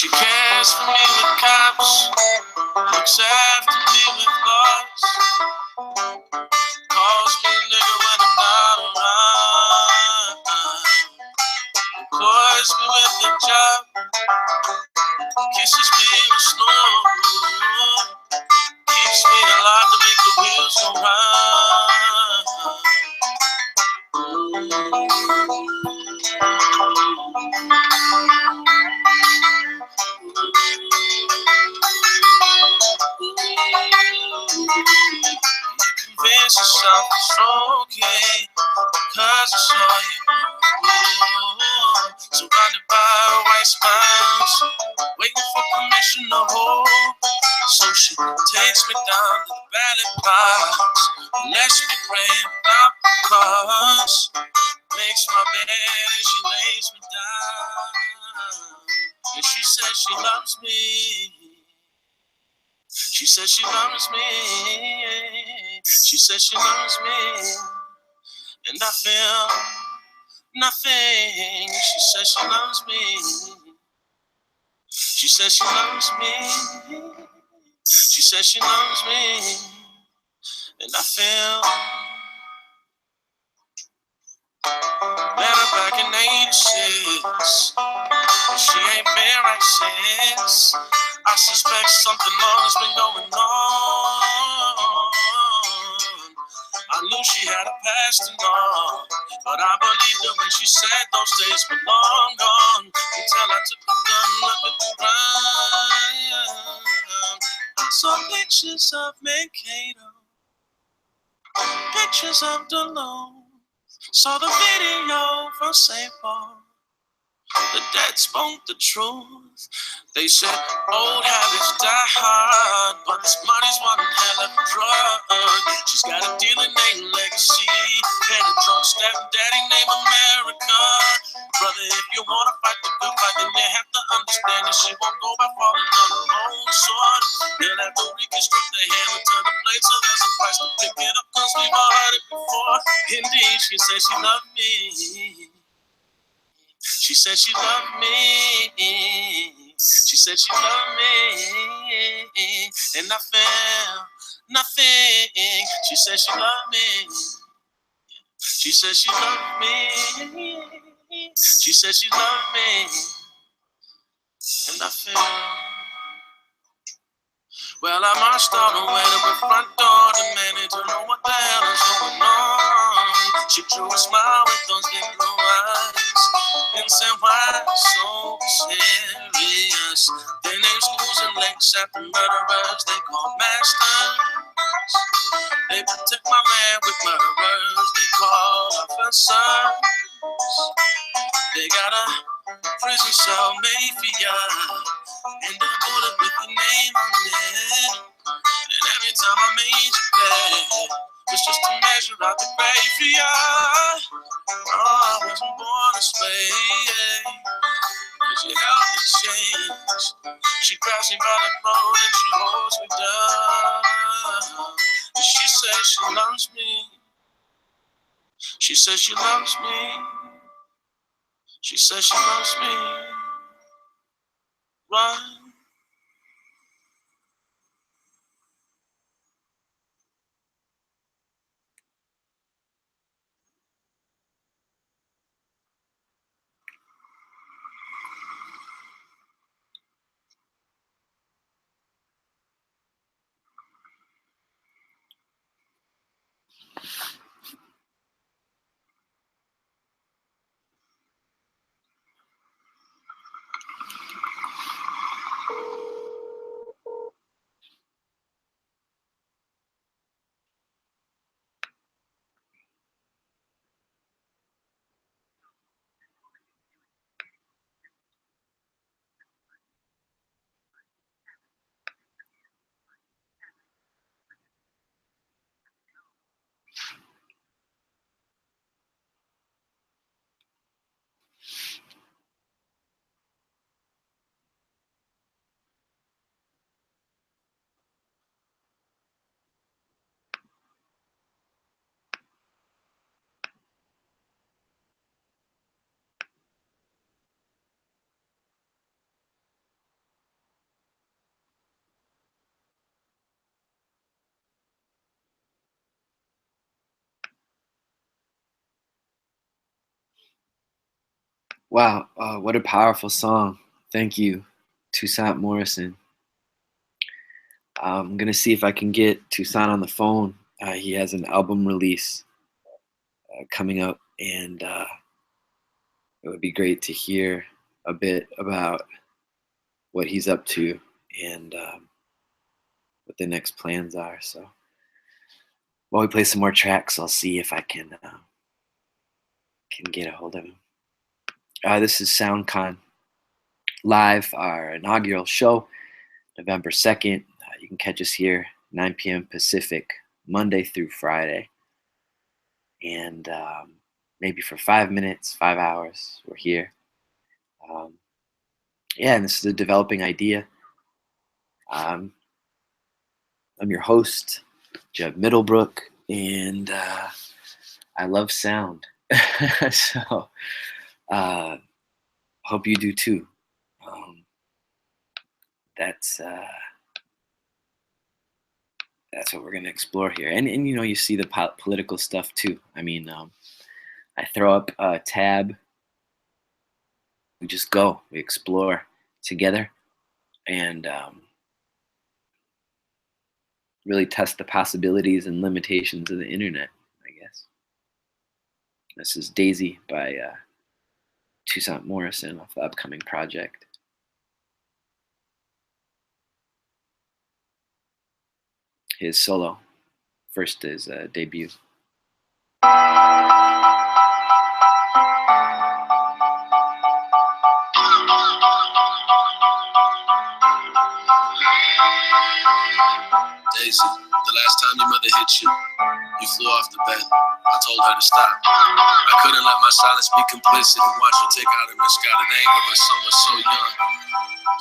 She cares for me with cops, looks after me with laws, calls me nigga when I'm not around, employs me with a job, kisses me with snow, keeps me alive to make the wheels go round. Convince yourself it's okay, cause it's all you know. Surrounded by white smiles, waiting for permission to hold. So she takes me down to the ballot box, lets me pray without cause, makes my bed and she lays me down. And she says she loves me. She says she loves me. She says she loves me. And I feel nothing. She says she loves me. She says she loves me. She says she loves me. And I feel better back in '86. She ain't been right since. I suspect something wrong has been going on. I knew she had a past and all, but I believed her when she said those days were long gone. Until I took a gun look at the ground. I saw pictures of Mankato, pictures of Delone. Saw the video from St. Paul. The dead spoke the truth. They said old habits die hard, but this money's one hell of a drug. She's got a dealer named Legacy, and a drunk stepdaddy named America. Brother, if you wanna fight the good fight, then you have to understand that she won't go by falling on her own sword. They'll have to reconstruct the handle to the blade, so there's a price to pick it up, cause we've all heard it before. Indeed, she said she loved me. She said she loved me. She said she loved me. And I felt nothing. She said she loved me. She said she loved me. She said she loved me. And I felt. Well, I marched all the way to the front door, demanding to know what the hell is going on. She drew a smile with those big blue eyes and said, why so serious? They named schools and lakes after murderers they call masters. They protect my land with murderers they call officers. They got a prison cell made for ya, and a bullet with the name on it. And every time I made you pay, it's just to measure out the grave for ya. Oh, I wasn't born this way, cause you held the change. She grabs me by the throat and she holds me down. And she says she loves me. She says she loves me. She says she loves me. Run. Wow, what a powerful song. Thank you, Touissant Morrison. I'm gonna see if I can get Touissant on the phone. He has an album release coming up, and it would be great to hear a bit about what he's up to and what the next plans are. So while we play some more tracks, I'll see if I can get a hold of him. This is SoundCon Live, our inaugural show, November 2nd. You can catch us here, 9 p.m. Pacific, Monday through Friday. And maybe for 5 minutes, 5 hours, we're here. Yeah, and this is a developing idea. I'm your host, Jeb Middlebrook, and I love sound. So hope you do too. That's what we're going to explore here. And you know, you see the political stuff too. I mean, I throw up a tab. We just go. We explore together and really test the possibilities and limitations of the internet, I guess. This is Daisy by Touissant Morrison off the upcoming project. His solo. First is debut. Daisy, the last time your mother hit you, you flew off the bed. I told her to stop. I couldn't let my silence be complicit and watch her take out her misguided anger. My son was so young,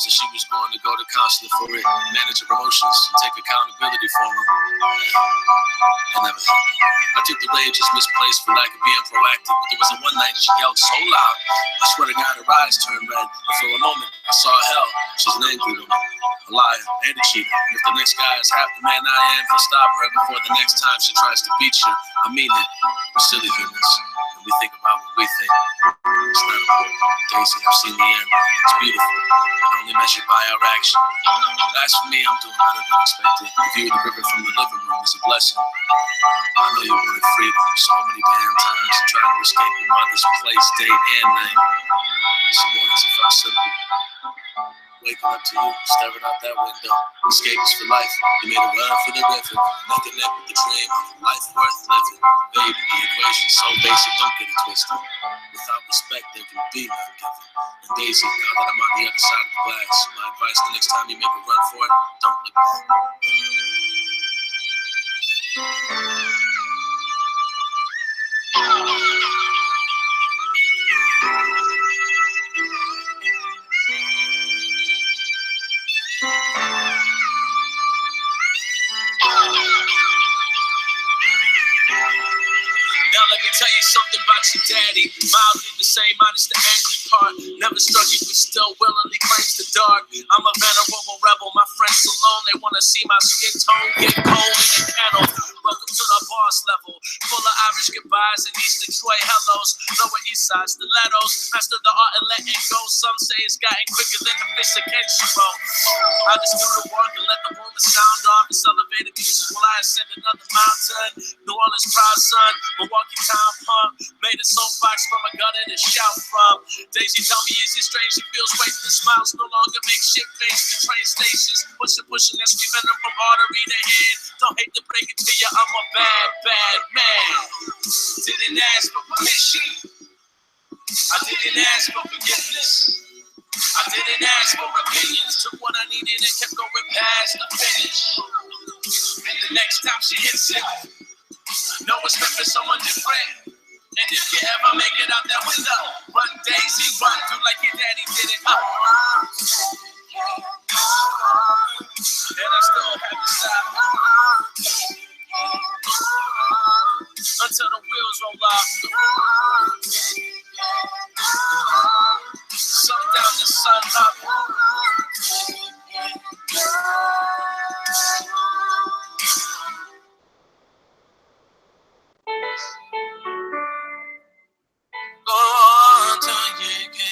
so she was going to go to counseling for it, manage her emotions, and take accountability for them. That never happened. I took the rage as misplaced for lack of being proactive, but there was a one night she yelled so loud, I swear to God her eyes turned red, and for a moment I saw hell. She's an angry woman, a liar, and a cheater. And if the next guy is half the man I am, he'll stop her before the next time she tries to beat you. I mean it. We're silly humans, and we think about what we think. It's not important. Daisy, I've seen the end. It's beautiful, and only measured by our action. As for me, I'm doing better than expected. The view of the river from the living room is a blessing. I know you wanted freedom so many damn times and tried to escape your mother's place day and night. Some mornings it felt simple. Waking up to you, staring out that window. Escape is for life. You made a run for the river. Nothing left with the dream of a life worth living. Baby, the equation's so basic, don't get it twisted. Without respect, there can be none given. And Daisy, now that I'm on the other side of the glass, my advice the next time you make a run for it, don't look back. Now let me tell you something about your daddy. Mildly the same, minus the angry part. Never struck you, but still willingly claims the dark. I'm a venerable rebel, my friends alone. They wanna see my skin tone get cold in the kennel. Welcome to the boss level, full of Irish goodbyes and East Detroit hellos. Lower East Side stilettos, master the art of letting go. Some say it's gotten quicker than the fish that catch you roll. I just do the work and let the woman sound off. It's elevated music while I ascend another mountain. New Orleans proud son, Milwaukee town punk. Made a soapbox from a gutter to shout from. Daisy tell me is it strange? It feels wasted smiles no longer make shit face to train stations. Pushing that's we venom from artery to head. Don't hate to break it to you, I'm a bad, bad man. Didn't ask for permission. I didn't ask for forgiveness. I didn't ask for opinions. Took what I needed and kept going past the finish. And the next time she hits it, know it's meant for someone different. And if you ever make it out that window, run Daisy, run through like your daddy did it. And I still have to stop until the wheels roll off. Sun down the sun up. Go on till you get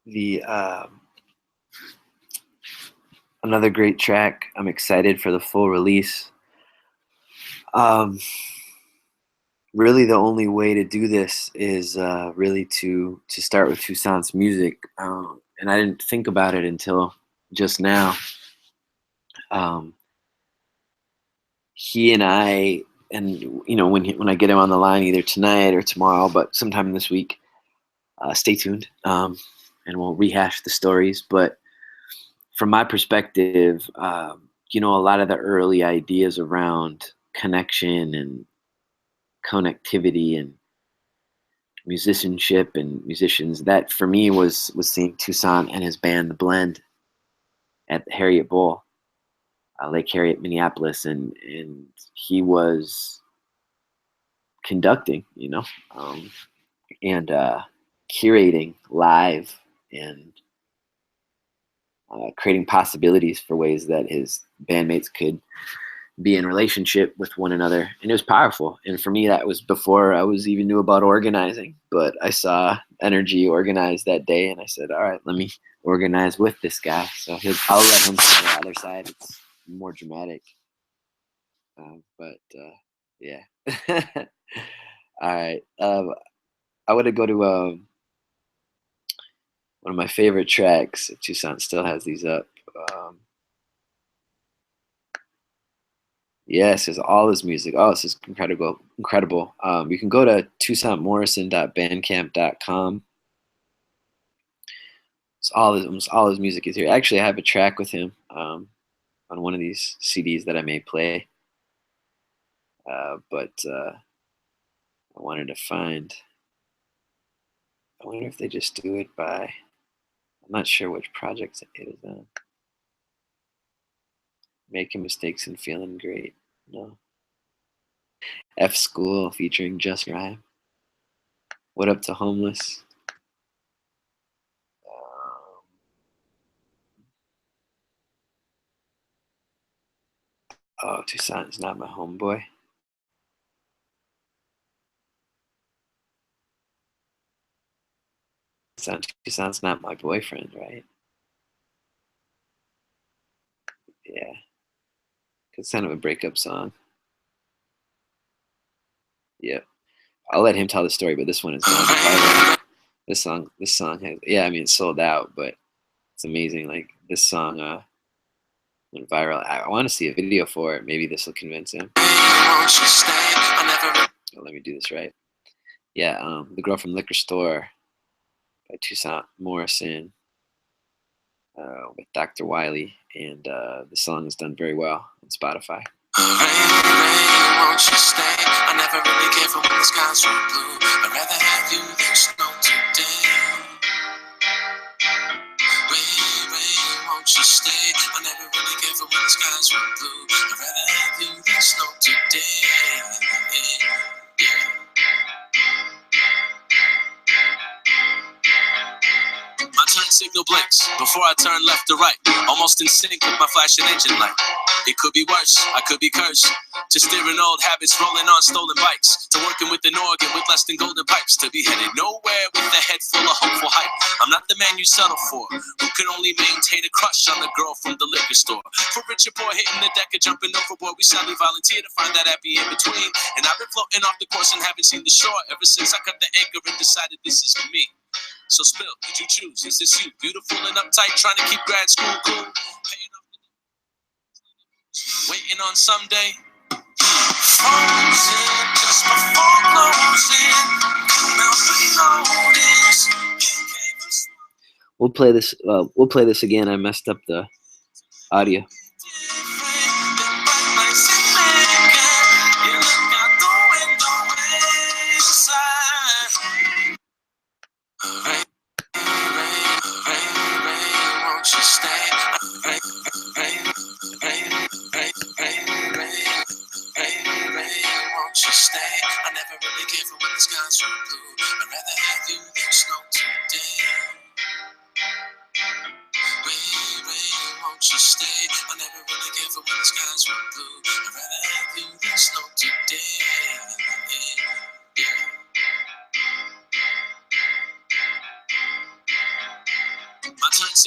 The another great track. I'm excited for the full release. Really, the only way to do this is really to start with Touissant's music, and I didn't think about it until just now. Um, he and I, and when I get him on the line, either tonight or tomorrow, but sometime this week, stay tuned, and we'll rehash the stories. But from my perspective, a lot of the early ideas around connection and connectivity and musicianship and musicians, that for me was seeing Touissant and his band The Blend at Harriet Bowl, Lake Harriet, Minneapolis, and he was conducting, and curating live and creating possibilities for ways that his bandmates could be in relationship with one another, and it was powerful. And for me, that was before I was even knew about organizing, but I saw Energy organize that day, and I said, all right, let me organize with this guy. So I'll let him see the other side. It's more dramatic, but yeah. All right, I want to go to one of my favorite tracks. Touissant still has these up. Yes, it's all his music. Oh, this is incredible, incredible. You can go to touissantmorrison.bandcamp.com. It's almost all his music is here. Actually, I have a track with him on one of these CDs that I may play. But I wanted to find. I wonder if they just do it by. I'm not sure which project it is on. Making Mistakes and Feeling Great. No. F School featuring Just Rhyme. What Up to Homeless. Oh, Touissant is not my homeboy. Touissant's not my boyfriend, right? Yeah. It's kind of a breakup song. Yeah. I'll let him tell the story, but this one is gone viral. This song has, yeah, I mean, it's sold out, but it's amazing. Like, this song went viral. I want to see a video for it. Maybe this will convince him. Oh, let me do this right. Yeah, The Girl from Liquor Store by Touissant Morrison with Dr. Wiley, and the song is done very well on Spotify. Won't you stay? I never really care for when the skies are blue. I'd rather have you than snow today. Rain, won't you stay? I never really care for when the skies are blue. I'd rather have you than snow today. Yeah. My turn signal blinks before I turn left to right, almost in sync with my flashing engine light. It could be worse, I could be cursed, to steering old habits, rolling on stolen bikes, to working with an organ with less than golden pipes, to be headed nowhere with a head full of hopeful hype. I'm not the man you settle for, who can only maintain a crush on the girl from the liquor store. For rich or poor, hitting the deck or jumping overboard, we sadly volunteer to find that happy in between. And I've been floating off the course and haven't seen the shore ever since I cut the anchor and decided this is for me. So spill, did you choose? Is this you? Beautiful and uptight, trying to keep grad school cool. Paying off the waiting on someday. Frozen just before closing. Now we notice. We'll play this. We'll play this again. I messed up the audio.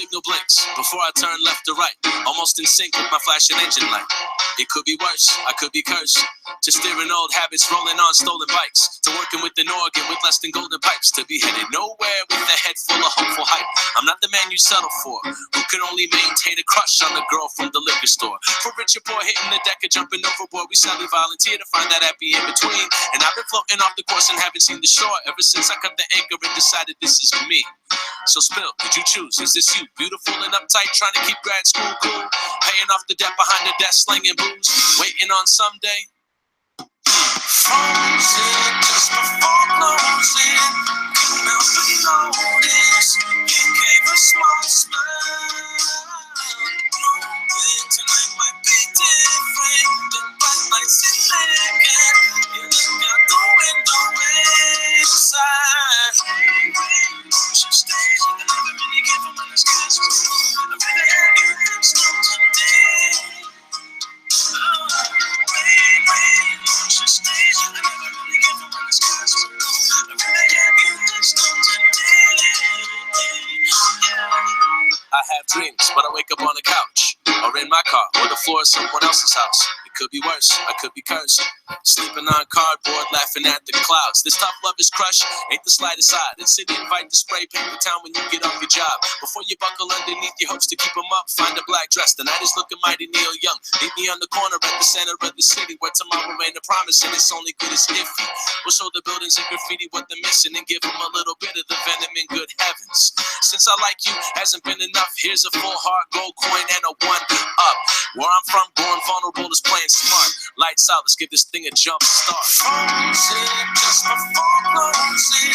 signal blinks before I turn left or right, almost in sync with my flashing engine light. It could be worse, I could be cursed, to steering old habits, rolling on stolen bikes, to working with an organ with less than golden pipes, to be headed nowhere with a head full of hopeful hype. I'm not the man you settle for, who can only maintain a crush on the girl from the liquor store. For rich or poor, hitting the deck or jumping overboard, we sadly volunteer to find that happy in between. And I've been floating off the course and haven't seen the shore ever since I cut the anchor and decided this is me. So spill, did you choose? Is this you? Beautiful and uptight, trying to keep grad school cool, paying off the debt behind the desk, slinging booze, waiting on someday. Frozen just before closing, couldn't help but notice you gave a small smile. Knowing tonight might be different than bright lights in Lincoln. You look out the window inside. She stays with the never really give them when the skies were blue. I really had you think so today. She stays with the never really give them when the skies were blue. I really had you think so today. I have dreams, but I wake up on the couch, or in my car, or the floor of someone else's house. It could be worse, I could be cursed, sleeping on cardboard, laughing at the clouds. This tough love is crushed, ain't the slightest odd. It's an invite to spray paint the town when you get off your job. Before you buckle underneath your hopes to keep them up, find a black dress. The night is looking mighty Neil Young. Meet me on the corner at the center of the city, where tomorrow ain't a promise and it's only good as iffy. We'll show the buildings and graffiti what they're missing and give them a little bit of the venom in good heavens. Since I like you hasn't been enough, here's a full hard gold coin and a 1-up. Where I'm from, going vulnerable is playing smart. Lights out, let's give this thing a jump start. Frozen just before closing,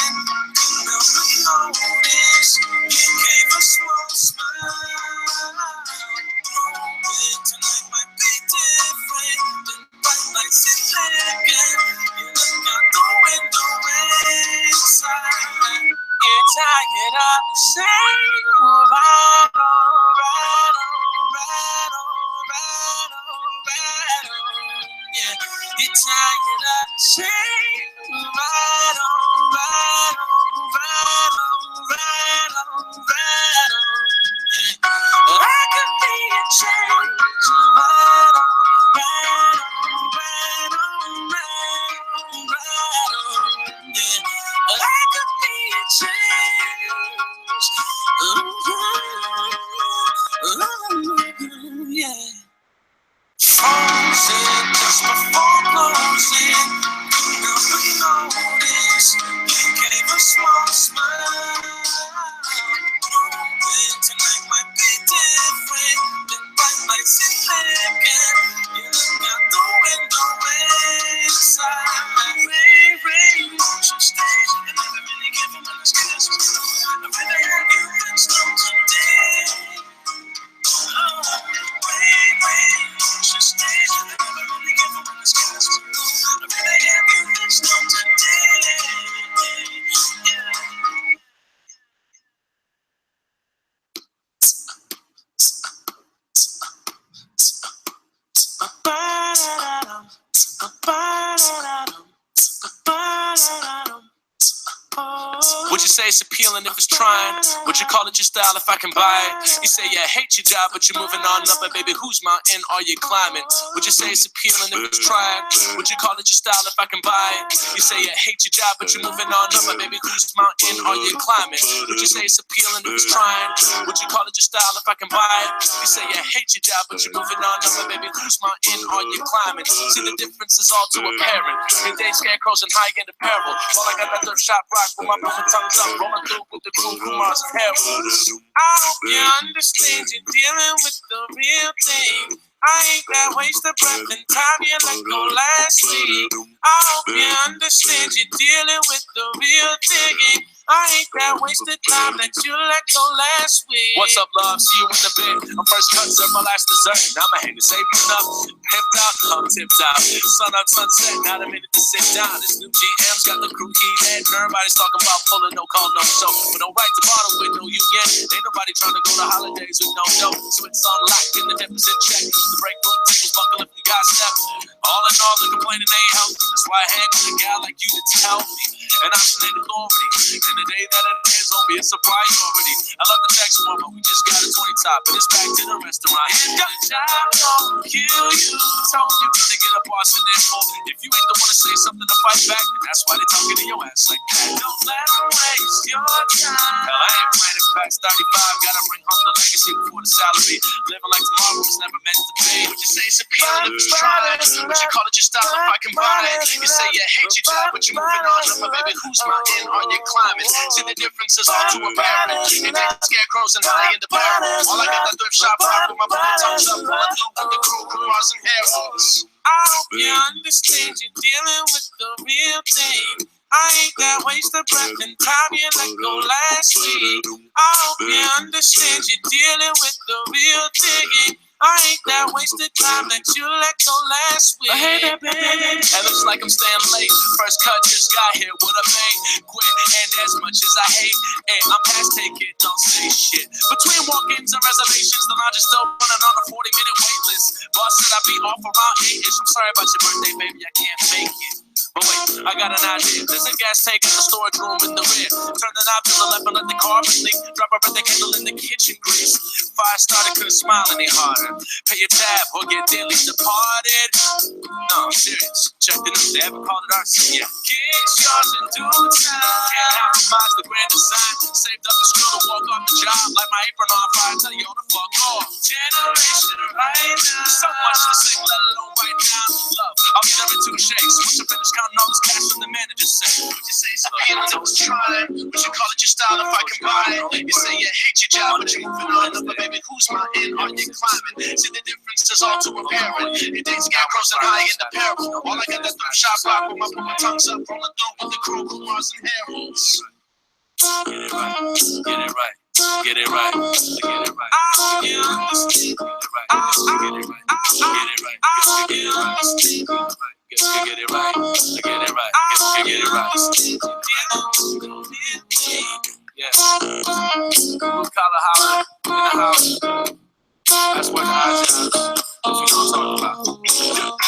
couldn't help but notice you gave a small smile. Knowing tonight might be different than bright lights in Lincoln. You look out the window inside. You're tired of the same yeah. You're tired of the same yeah. I could be a change, yeah. I could be a change, yeah. Frozen just before closing, couldn't help but notice you gave a small smile. Knowing tonight might be different than bright lights in Lincoln. You look out the window inside. Rain, she stays and never really give them when the skies were blue. I really had you think so today. Rain, she stays and never really give them when the skies were blue. I really had you think so today. Would you say it's appealing if it's trying? Would you call it your style if I can buy it? You say you hate your job, but you're moving on up. But baby, whose mountain are you climbing? Would you say it's appealing if it's trying? Would you call it your style if I can buy it? You say you hate your job, but you're moving on up. But baby, whose mountain are you climbing? Would you say it's appealing if it's trying? Would you call it your style if I can buy it? You say you hate your job, but you're moving on up. But baby, whose mountain are you climbing? See, the difference is all too apparent. They date scarecrows and high-end apparel. While I got that thrift shop rock with my brother tongues up, rolling through with the crew, Kumars and Harold. I hope you understand you're dealing with the real thing. I ain't that waste of breath and time you let go last week. I hope you understand you're dealing with the real thing. I ain't that wasted time that you let go last week. What's up, love? See you in the bed. I'm first cut, serve my last dessert. Now my hand is saving up, pimped out, I'm tipped out. Sun up, sunset, not a minute to sit down. This new GM's got the crew key dead. Everybody's talking about pulling, no call, no show. But no right to bottle with no union. Ain't nobody trying to go to holidays with no dough. Sweats on lock, in the deficit check. The break room, people's buckle if we got step. All in all, the complaining ain't healthy. That's why I hang with a gal like you to tell me. an option and authority. In the day that it is, opiates a priority. I love the text more, but we just got a 20 top, and it's back to the restaurant. If the job don't kill you, tell me you're gonna get a Boston info. If you ain't the one to say something to fight back, then that's why they talking to your ass like that. Don't let them waste your time. Hell, I ain't playing it past 35. Gotta bring home the legacy before the salary. Living like tomorrow was never meant to be. Would you say it's appealing if it's trying? Would you call it your style if I combine it? You say you hate your job, but you're moving on. But baby, who's my end? Are you climbing? See the difference is all too apparent. It ain't scarecrows and high in the barrel. All I got that thrift shop out with my tongues up, rolling through with the crew, Morrison hair. I hope you understand you're dealing with the real thing. I ain't that waste of breath and time you let go last week. I hope you understand you're dealing with the real thing. I ain't that wasted time that you let go last week. It looks like I'm staying late. First cut just got here with a bang. Quit, and as much as I hate, and I'm past take it, don't say shit. Between walk-ins and reservations, the lounge is still running on a 40-minute wait list. Boss said I'd be off around 8-ish. I'm sorry about your birthday, baby, I can't make it. But wait, I got an idea. There's a gas tank in the storage room in the rear. Turn it out to the left and let the carpet leak. Drop a birthday candle in the kitchen grease. Fire started, couldn't smile any harder. Pay your tab or get daily departed. No, I'm serious. Check the news, they haven't called it arson yet. Get yours in due time. Can't compromise the grand design. Saved up the screw to walk off the job. Like my apron on fire, tell you all to fuck off. Generation right now. So much to sing, let alone right now. Love, I'll be there in 2 shakes. Once you finish counting all this cash from the manager say. Would you say it's appealing if it's trying? Would you call it your style if I combine it? You say you hate your job, but you're moving on. But baby, who's my end? Are you climbing? See the difference is all too apparent. It ain't scarecrows and high in the parable. All I got that thrift shop block with my tongues up, rolling through with the crew, Morrison hair. Get it right. Get it right. Get it right. Get it right. Get it right. Get it right. Get it right. Get it right. Get it right. Get it right. Get it right. Yeah. Blue collar holler in the house. That's what the eyes are. If you know what I'm talking about.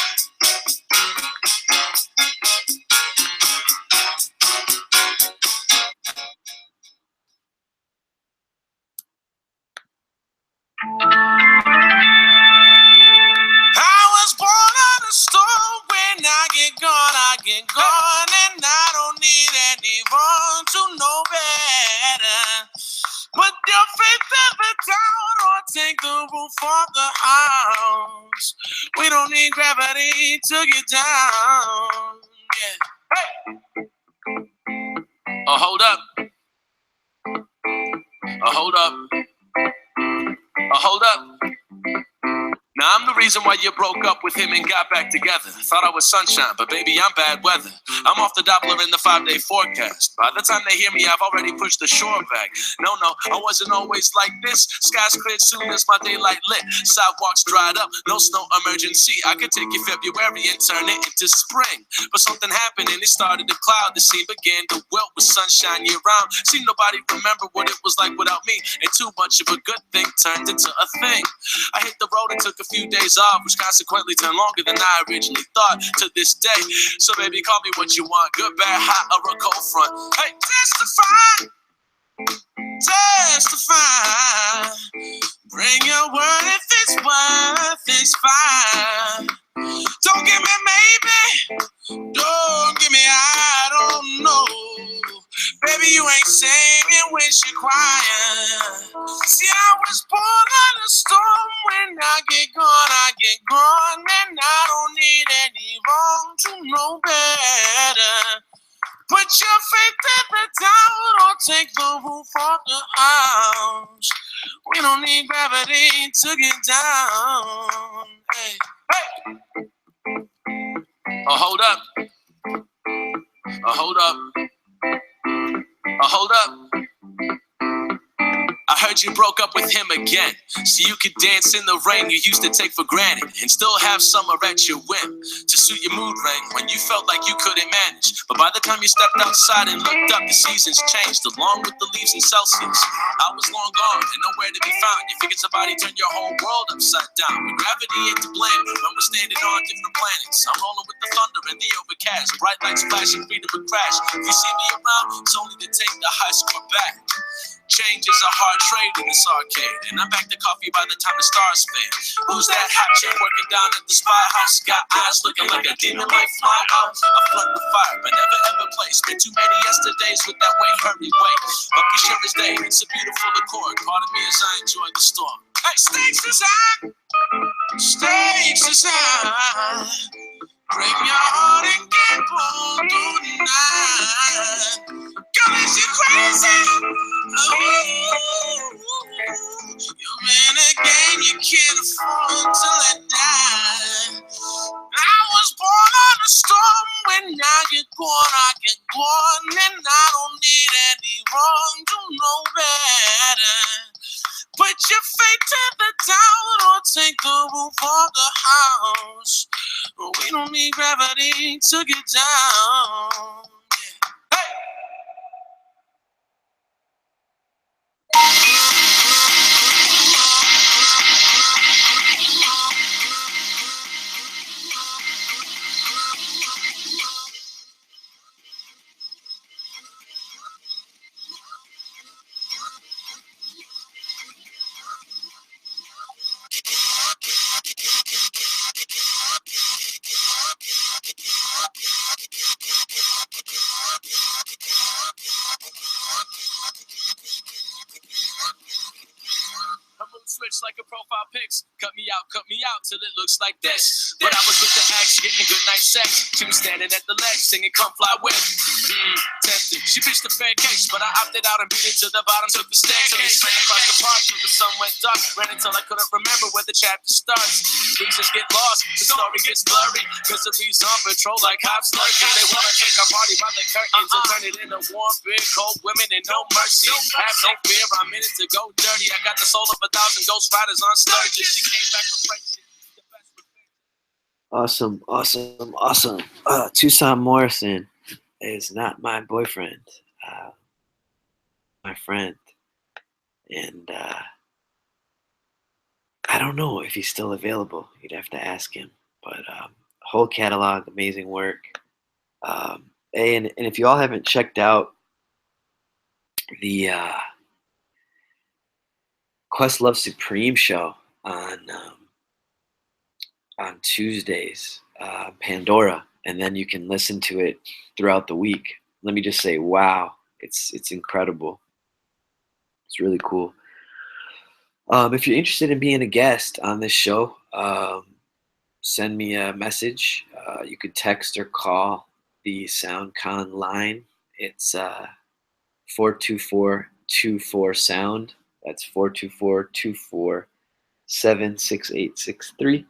I was born out of storm. When I get gone, and I don't need anyone to know better. Put your faith in the down or take the roof off the house. We don't need gravity to get down. Yeah. Hey. Oh, hold up. Oh, hold up. Oh, hold up. Now, I'm the reason why you broke up with him and got back together. Thought I was sunshine, but baby, I'm bad weather. I'm off the Doppler in the 5-day forecast. By the time they hear me, I've already pushed the shore back. No, I wasn't always like this. Skies cleared soon as my daylight lit. Sidewalks dried up, no snow emergency. I could take you February and turn it into spring. But something happened and it started to cloud. The scene began to wilt with sunshine year round. See, nobody remember what it was like without me. And too much of a good thing turned into a thing. I hit the road and took a few days off, which consequently turned longer than I originally thought to this day. So baby, call me what you want, good, bad, hot, or a cold front. Hey, testify, bring your word if it's worth it's fine. Don't give me maybe, don't give me I don't know. Baby, you ain't singing when she crying. See, I was born on a storm. When I get gone, and I don't need anyone to know better. Put your faith in the down or take the roof off the house. We don't need gravity to get down. Hey, hey. Oh, hold up. Oh, hold up. Oh, hold up. I I heard you broke up with him again, so you could dance in the rain you used to take for granted, and still have summer at your whim to suit your mood ring when you felt like you couldn't manage. But by the time you stepped outside and looked up, the seasons changed along with the leaves in Celsius. I was long gone and nowhere to be found. You figured somebody turned your whole world upside down. When gravity ain't to blame, when we're standing on different planets. I'm rolling with the thunder and the overcast, bright lights flashing, freedom would crash. If you see me around, it's only to take the high score back. Change is a hard trade in this arcade, and I'm back to coffee by the time the stars fade. Who's that hot chick working down at the spy house? Got eyes looking like a demon might fly out. I flirt with fire, but never ever play. Spent too many yesterdays with that way, hurry way. But be sure as day, it's a beautiful accord. Part of me as I enjoy the storm. Hey, stakes is high, stakes is high. Break your heart and get pulled through the night. Girl, is you crazy? Oh, you're in a game you can't afford to let die. I was born on a storm. When I get born, and I don't need any wrong to know better. Put your feet to the down or take the roof off the house. We don't need gravity to get down. Hey! Switch like a profile pics. Cut me out till it looks like this. But I was with the ex, getting good night sex. She was standing at the ledge, singing "Come Fly With." Tempted. She pitched a fair case, but I opted out and beat it to the bottom, took the staircase. Ran across the park till the sun went dark. Ran until I couldn't remember where the chapter starts. Things just get lost, the story gets blurry. Misery's on patrol like cops lurking. They wanna take our party by the curtains and turn it into warm, big, cold women and no mercy. Have no fear, I'm in it to go dirty. I got the soul of 1,000 ghost riders on sturges. She came back for friendship. Awesome. Touissant Morrison is not my boyfriend, my friend. And I don't know if he's still available. You'd have to ask him. But whole catalog, amazing work. And if you all haven't checked out the Questlove Supreme show on Tuesdays, Pandora, and then you can listen to it throughout the week. Let me just say, wow, it's incredible. It's really cool. If you're interested in being a guest on this show, send me a message. You could text or call the SoundCon line. It's 424-24-SOUND. That's 424-247-6863.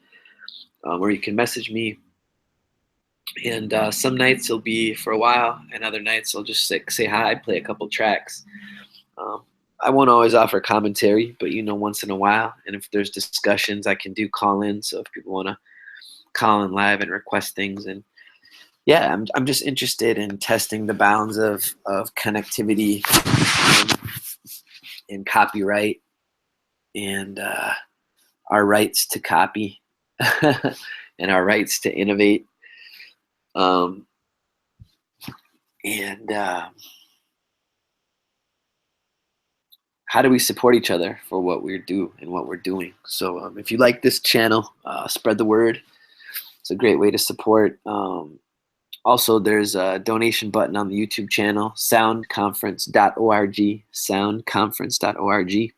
Or you can message me. And some nights it'll be for a while, and other nights I'll just say hi, play a couple tracks. I won't always offer commentary, but once in a while. And if there's discussions, I can do call-in. So if people want to call in live and request things, and yeah, I'm just interested in testing the bounds of connectivity and copyright and our rights to copy and our rights to innovate. How do we support each other for what we do and what we're doing? So if you like this channel, spread the word. It's a great way to support. Also, there's a donation button on the YouTube channel, soundconference.org, soundconference.org.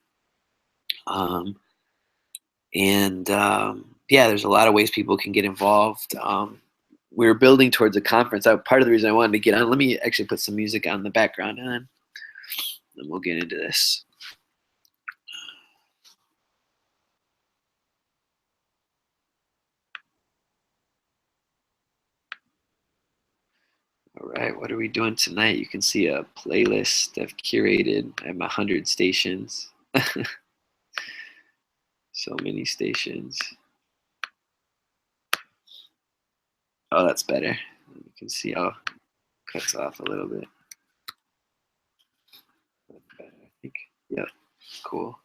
Yeah, there's a lot of ways people can get involved. We're building towards a conference. Part of the reason I wanted to get on, let me actually put some music on the background, and then we'll get into this. All right, what are we doing tonight? You can see a playlist I've curated. I have 100 stations. So many stations. Oh, that's better. You can see how it cuts off a little bit. That's better, I think. Yep. Cool.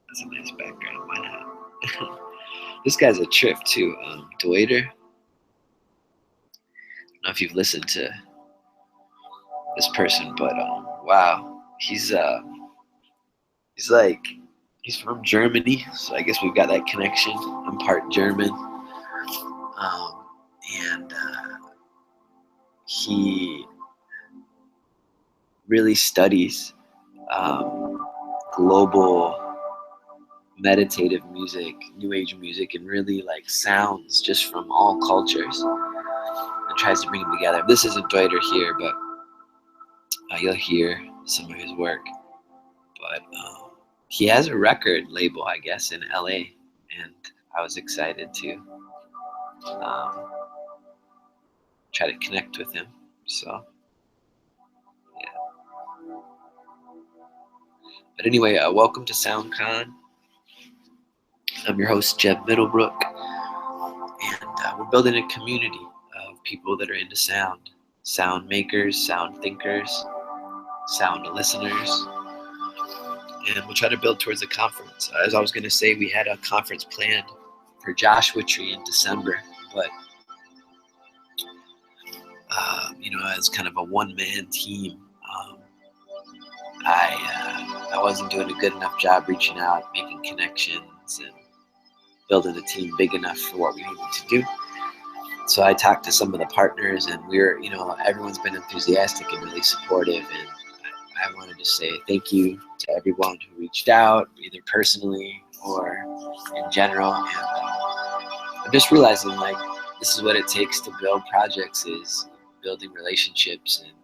That's a nice background. Why not? This guy's a trip too. Deuter. I don't know if you've listened to this person, but wow, he's like he's from Germany, so I guess we've got that connection. I'm part German, and he really studies global meditative music, new age music, and really like sounds just from all cultures, and tries to bring them together. This isn't Deuter here, but you'll hear some of his work. But he has a record label, I guess, in LA, and I was excited to try to connect with him. So, yeah. But anyway, welcome to SoundCon. I'm your host, Jeb Middlebrook, and we're building a community of people that are into sound. Sound makers, sound thinkers, sound listeners, and we'll try to build towards a conference. As I was going to say, we had a conference planned for Joshua Tree in December, but as kind of a one-man team, I wasn't doing a good enough job reaching out, making connections, and building a team big enough for what we needed to do. So I talked to some of the partners, and everyone's been enthusiastic and really supportive, and I wanted to say thank you to everyone who reached out, either personally or in general. And I'm just realizing, like, this is what it takes to build projects, is building relationships, and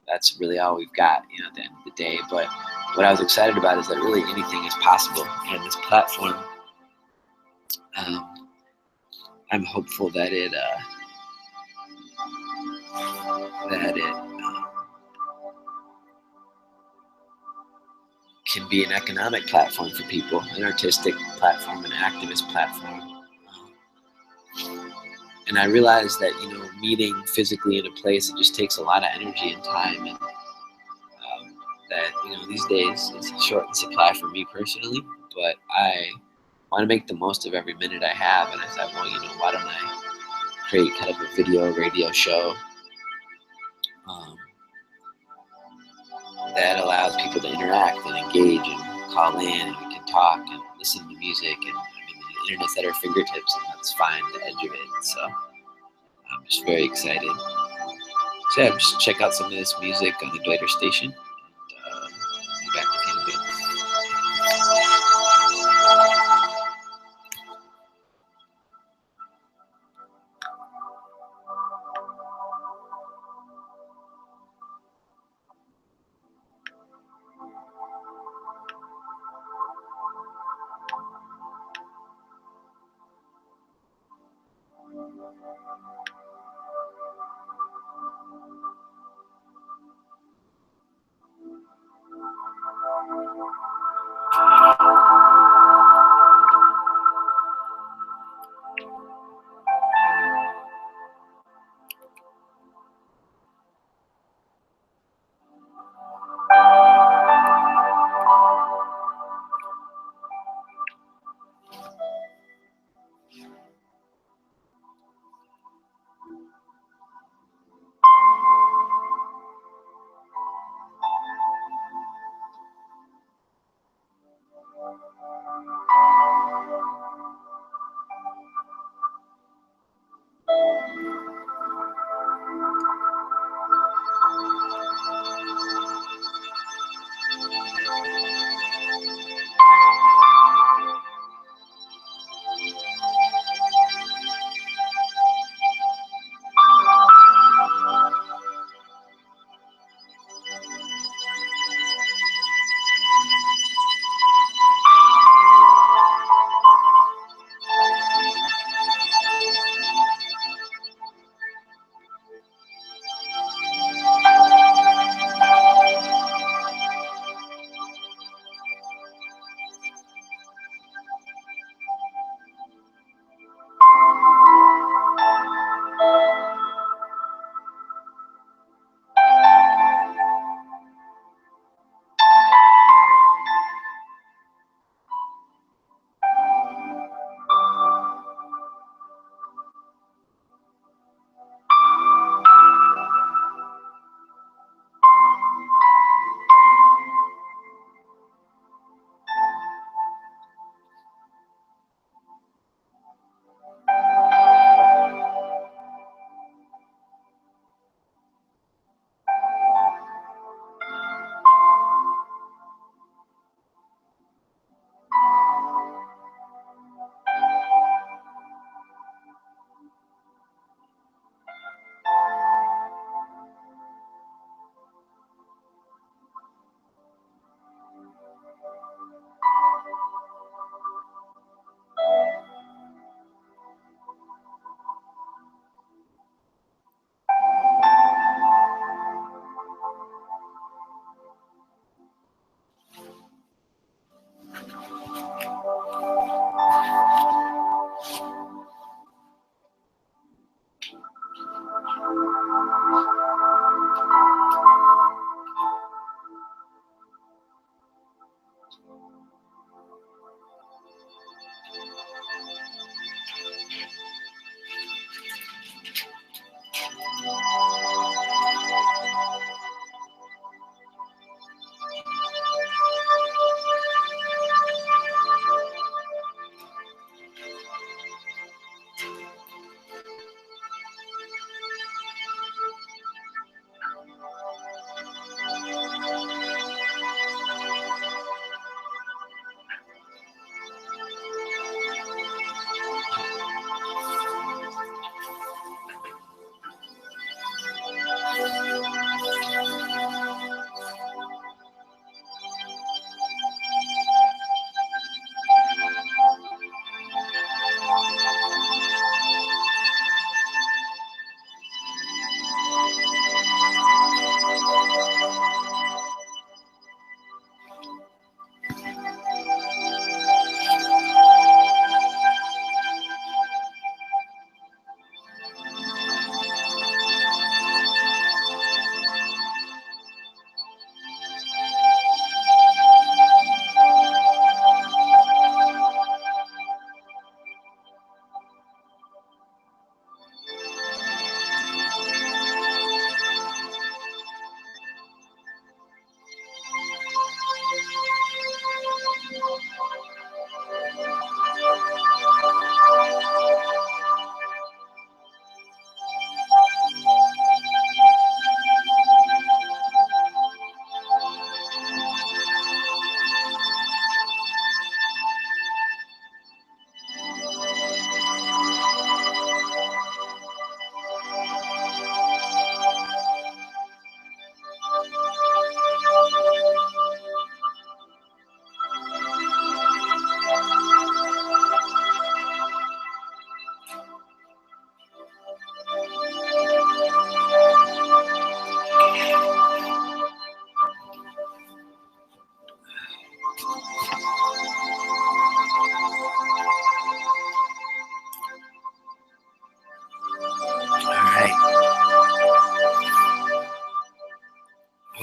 that's really all we've got, at the end of the day. But what I was excited about is that really anything is possible, and this platform, I'm hopeful that it can be an economic platform for people, an artistic platform, an activist platform. And I realized that, meeting physically in a place, it just takes a lot of energy and time. And that, these days it's short in supply for me personally, but I want to make the most of every minute I have. And I thought, well, why don't I create kind of a radio show that allows people to interact and engage and call in, and we can talk and listen to music, and the internet's at our fingertips, and let's find the edge of it. So I'm just very excited. So yeah, just check out some of this music on the Deuter station. And be back with you in a bit.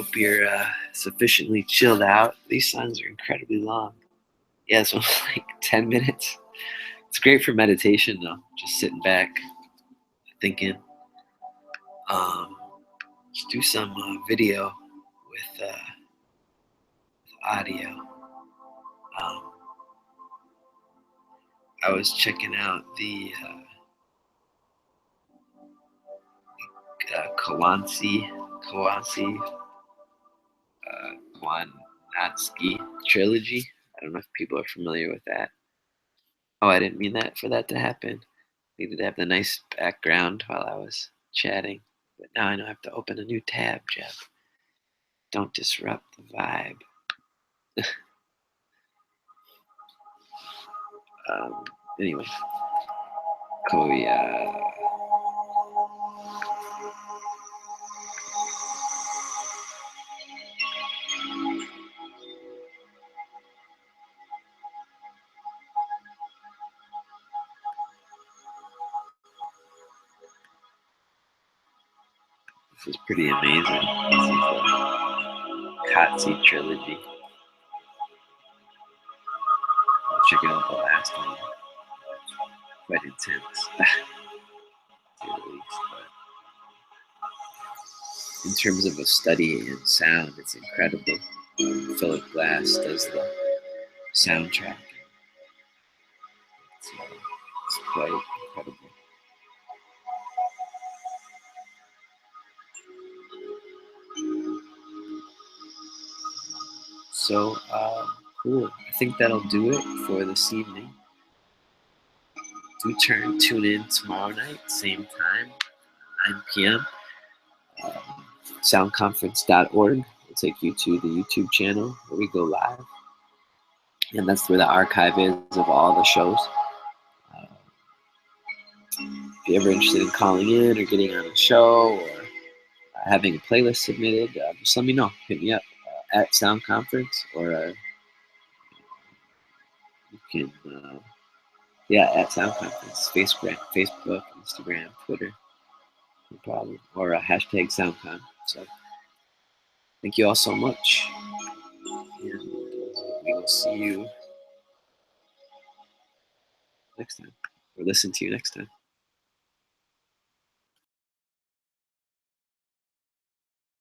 Hope you're sufficiently chilled out. These songs are incredibly long. Yeah, this one's like 10 minutes. It's great for meditation, though. Just sitting back, thinking. Let's do some video with audio. I was checking out the Kwanzi Kwanatsky trilogy. I don't know if people are familiar with that. Oh, I didn't mean that for that to happen. Needed to have the nice background while I was chatting. But now I know I have to open a new tab, Jeff. Don't disrupt the vibe. Anyway, Koya. This is pretty amazing. This is the Katsi trilogy. I'll check out the last one. Quite intense, to say the least. But in terms of a study in sound, it's incredible. Philip Glass does the soundtrack. It's quite incredible. So, cool. I think that'll do it for this evening. Do tune in tomorrow night, same time, 9 p.m. Soundconference.org will take you to the YouTube channel where we go live. And that's where the archive is of all the shows. If you're ever interested in calling in or getting on a show or having a playlist submitted, just let me know. Hit me up at Sound Conference, or you can, at Sound Conference, Facebook, Instagram, Twitter, no problem, or hashtag SoundCon. So thank you all so much, and we will see you next time, or listen to you next time.